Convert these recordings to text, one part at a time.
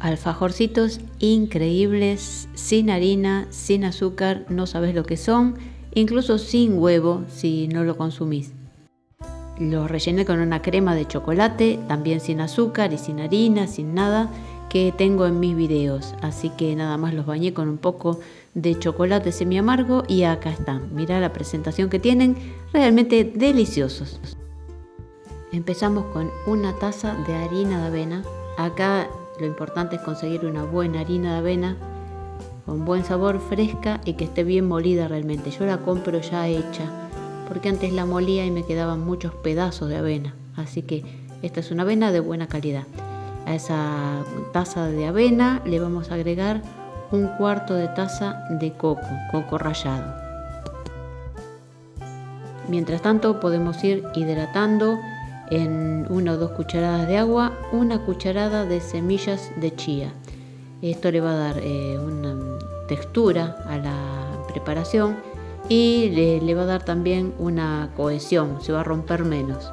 Alfajorcitos increíbles, sin harina, sin azúcar, no sabes lo que son, incluso sin huevo si no lo consumís. Los rellené con una crema de chocolate, también sin azúcar y sin harina, sin nada, que tengo en mis videos. Así que nada más los bañé con un poco de chocolate semi amargo y acá están. Mirá la presentación que tienen, realmente deliciosos. Empezamos con una taza de harina de avena. Acá lo importante es conseguir una buena harina de avena con buen sabor, fresca y que esté bien molida realmente. Yo la compro ya hecha porque antes la molía y me quedaban muchos pedazos de avena. Así que esta es una avena de buena calidad. A esa taza de avena le vamos a agregar un cuarto de taza de coco rallado. Mientras tanto podemos ir hidratando en 1 o 2 cucharadas de agua, una cucharada de semillas de chía. Esto le va a dar una textura a la preparación y le va a dar también una cohesión, se va a romper menos.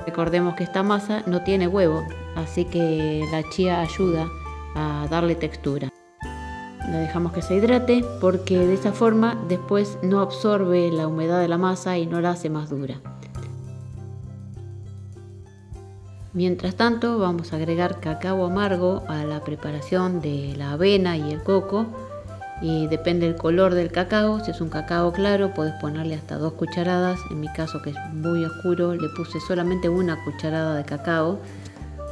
Recordemos que esta masa no tiene huevo, así que la chía ayuda a darle textura. La dejamos que se hidrate porque de esa forma después no absorbe la humedad de la masa y no la hace más dura. Mientras tanto vamos a agregar cacao amargo a la preparación de la avena y el coco. Y depende del color del cacao, si es un cacao claro puedes ponerle hasta 2 cucharadas. En mi caso, que es muy oscuro, le puse solamente 1 cucharada de cacao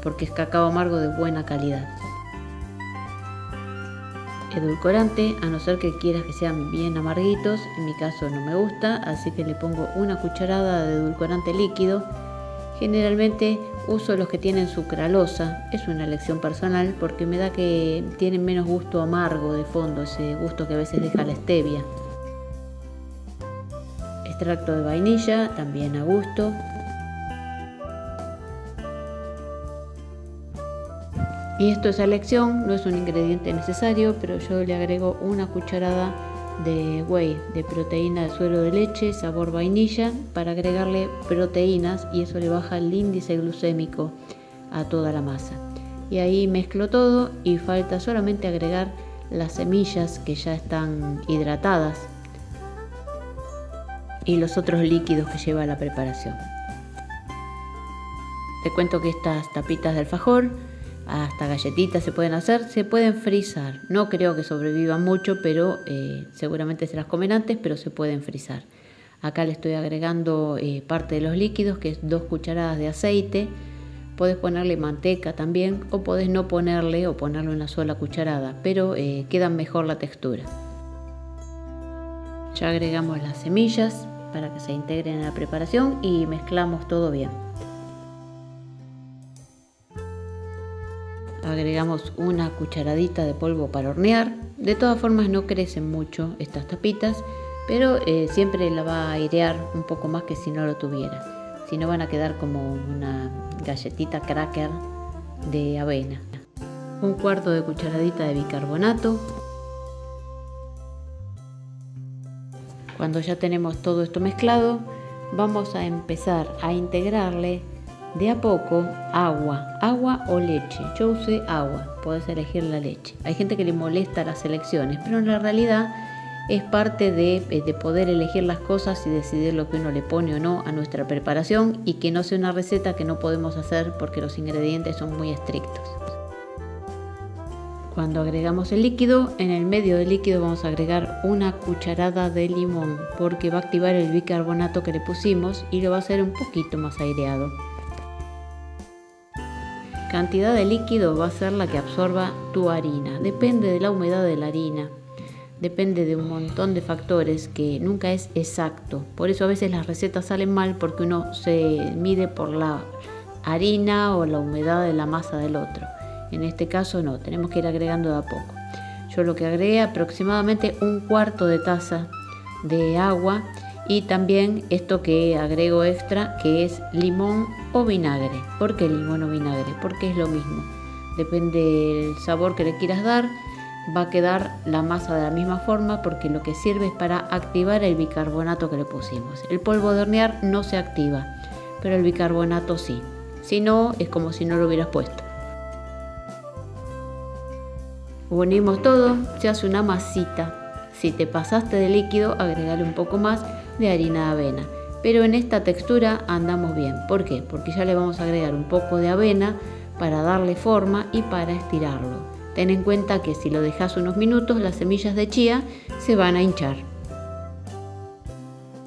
porque es cacao amargo de buena calidad. Edulcorante, a no ser que quieras que sean bien amarguitos, en mi caso no me gusta, así que le pongo 1 cucharada de edulcorante líquido. Generalmente uso los que tienen sucralosa, es una elección personal porque me da que tienen menos gusto amargo de fondo, ese gusto que a veces deja la stevia. Extracto de vainilla, también a gusto. Y esto es a elección, no es un ingrediente necesario, pero yo le agrego 1 cucharada de whey, de proteína de suero de leche, sabor vainilla, para agregarle proteínas y eso le baja el índice glucémico a toda la masa. Y ahí mezclo todo y falta solamente agregar las semillas que ya están hidratadas y los otros líquidos que lleva la preparación. Te cuento que estas tapitas de alfajor, hasta galletitas se pueden hacer, se pueden frizar. No creo que sobrevivan mucho, pero seguramente se las comen antes, pero se pueden frizar. Acá le estoy agregando parte de los líquidos, que es 2 cucharadas de aceite. Podés ponerle manteca también, o podés no ponerle, o ponerle una sola cucharada, pero queda mejor la textura. Ya agregamos las semillas para que se integren en la preparación y mezclamos todo bien. Agregamos 1 cucharadita de polvo para hornear. De todas formas no crecen mucho estas tapitas, pero siempre la va a airear un poco más que si no lo tuviera. Si no van a quedar como una galletita cracker de avena. 1/4 de cucharadita de bicarbonato. Cuando ya tenemos todo esto mezclado, vamos a empezar a integrarle de a poco agua o leche. Yo usé agua, podés elegir la leche. Hay gente que le molesta las elecciones, pero en la realidad es parte de poder elegir las cosas y decidir lo que uno le pone o no a nuestra preparación y que no sea una receta que no podemos hacer porque los ingredientes son muy estrictos. Cuando agregamos el líquido, en el medio del líquido vamos a agregar 1 cucharada de limón porque va a activar el bicarbonato que le pusimos y lo va a hacer un poquito más aireado. Cantidad de líquido va a ser la que absorba tu harina. Depende de la humedad de la harina. Depende de un montón de factores que nunca es exacto. Por eso a veces las recetas salen mal porque uno se mide por la harina o la humedad de la masa del otro. En este caso no, tenemos que ir agregando de a poco. Yo lo que agregué aproximadamente 1/4 de taza de agua. Y también esto que agrego extra, que es limón o vinagre. ¿Por qué limón o vinagre? Porque es lo mismo. Depende del sabor que le quieras dar, va a quedar la masa de la misma forma porque lo que sirve es para activar el bicarbonato que le pusimos. El polvo de hornear no se activa, pero el bicarbonato sí. Si no, es como si no lo hubieras puesto. Unimos todo, se hace una masita. Si te pasaste de líquido, agregale un poco más de harina de avena. Pero en esta textura andamos bien. ¿Por qué? Porque ya le vamos a agregar un poco de avena para darle forma y para estirarlo. Ten en cuenta que si lo dejas unos minutos, las semillas de chía se van a hinchar.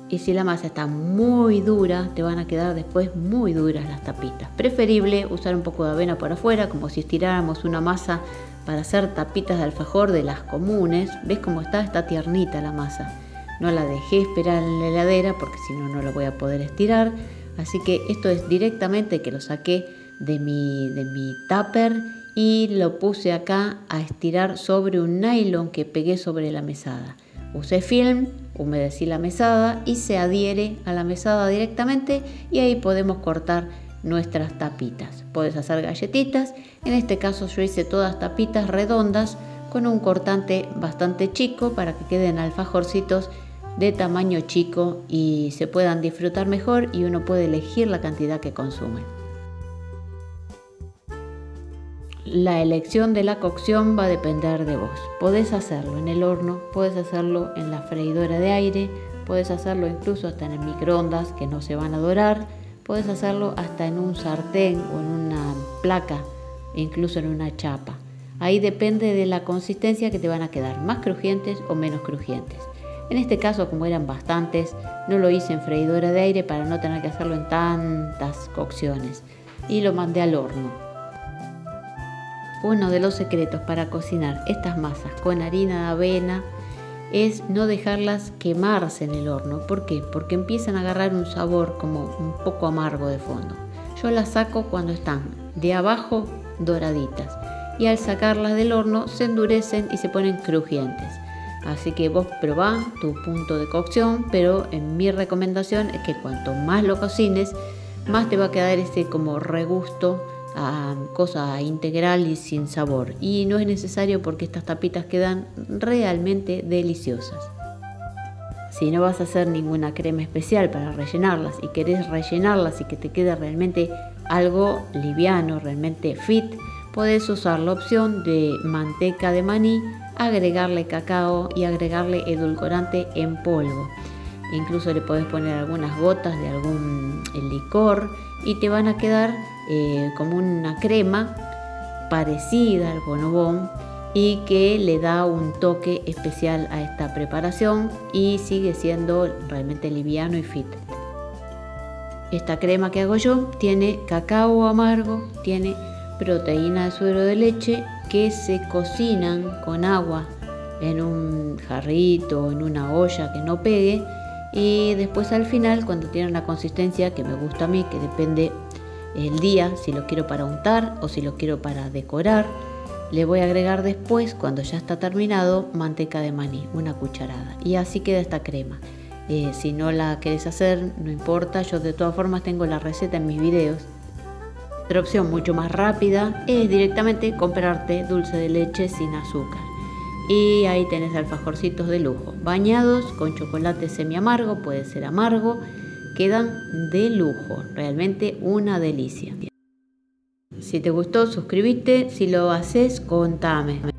Y si la masa está muy dura, te van a quedar después muy duras las tapitas. Preferible usar un poco de avena por afuera, como si estiráramos una masa para hacer tapitas de alfajor de las comunes. ¿Ves cómo está? Está tiernita la masa. No la dejé esperar en la heladera porque si no, no la voy a poder estirar. Así que esto es directamente que lo saqué de mi tupper y lo puse acá a estirar sobre un nylon que pegué sobre la mesada. Usé film, humedecí la mesada y se adhiere a la mesada directamente y ahí podemos cortar nuestras tapitas. Puedes hacer galletitas, en este caso yo hice todas tapitas redondas con un cortante bastante chico para que queden alfajorcitos de tamaño chico y se puedan disfrutar mejor y uno puede elegir la cantidad que consume. La elección de la cocción va a depender de vos. Podés hacerlo en el horno, podés hacerlo en la freidora de aire, podés hacerlo incluso hasta en el microondas que no se van a dorar, podés hacerlo hasta en un sartén o en una placa, incluso en una chapa. Ahí depende de la consistencia que te van a quedar, más crujientes o menos crujientes. En este caso, como eran bastantes, no lo hice en freidora de aire para no tener que hacerlo en tantas cocciones y lo mandé al horno. Uno de los secretos para cocinar estas masas con harina de avena es no dejarlas quemarse en el horno. ¿Por qué? Porque empiezan a agarrar un sabor como un poco amargo de fondo. Yo las saco cuando están de abajo doraditas y al sacarlas del horno se endurecen y se ponen crujientes. Así que vos probá tu punto de cocción, pero en mi recomendación es que cuanto más lo cocines, más te va a quedar ese como regusto a cosa integral y sin sabor. Y no es necesario porque estas tapitas quedan realmente deliciosas. Si no vas a hacer ninguna crema especial para rellenarlas y querés rellenarlas y que te quede realmente algo liviano, realmente fit, podés usar la opción de manteca de maní, agregarle cacao y agregarle edulcorante en polvo. Incluso le podés poner algunas gotas de algún licor y te van a quedar como una crema parecida al bonobón y que le da un toque especial a esta preparación y sigue siendo realmente liviano y fit. Esta crema que hago yo tiene cacao amargo, tiene proteína de suero de leche que se cocinan con agua en un jarrito o en una olla que no pegue y después al final, cuando tiene una consistencia que me gusta a mí, que depende el día, si lo quiero para untar o si lo quiero para decorar, le voy a agregar después, cuando ya está terminado, manteca de maní, una cucharada, y así queda esta crema. Si no la querés hacer, no importa, yo de todas formas tengo la receta en mis videos. Otra opción mucho más rápida es directamente comprarte dulce de leche sin azúcar. Y ahí tenés alfajorcitos de lujo, bañados con chocolate semi amargo, puede ser amargo, quedan de lujo, realmente una delicia. Si te gustó, suscríbete, si lo haces, contame.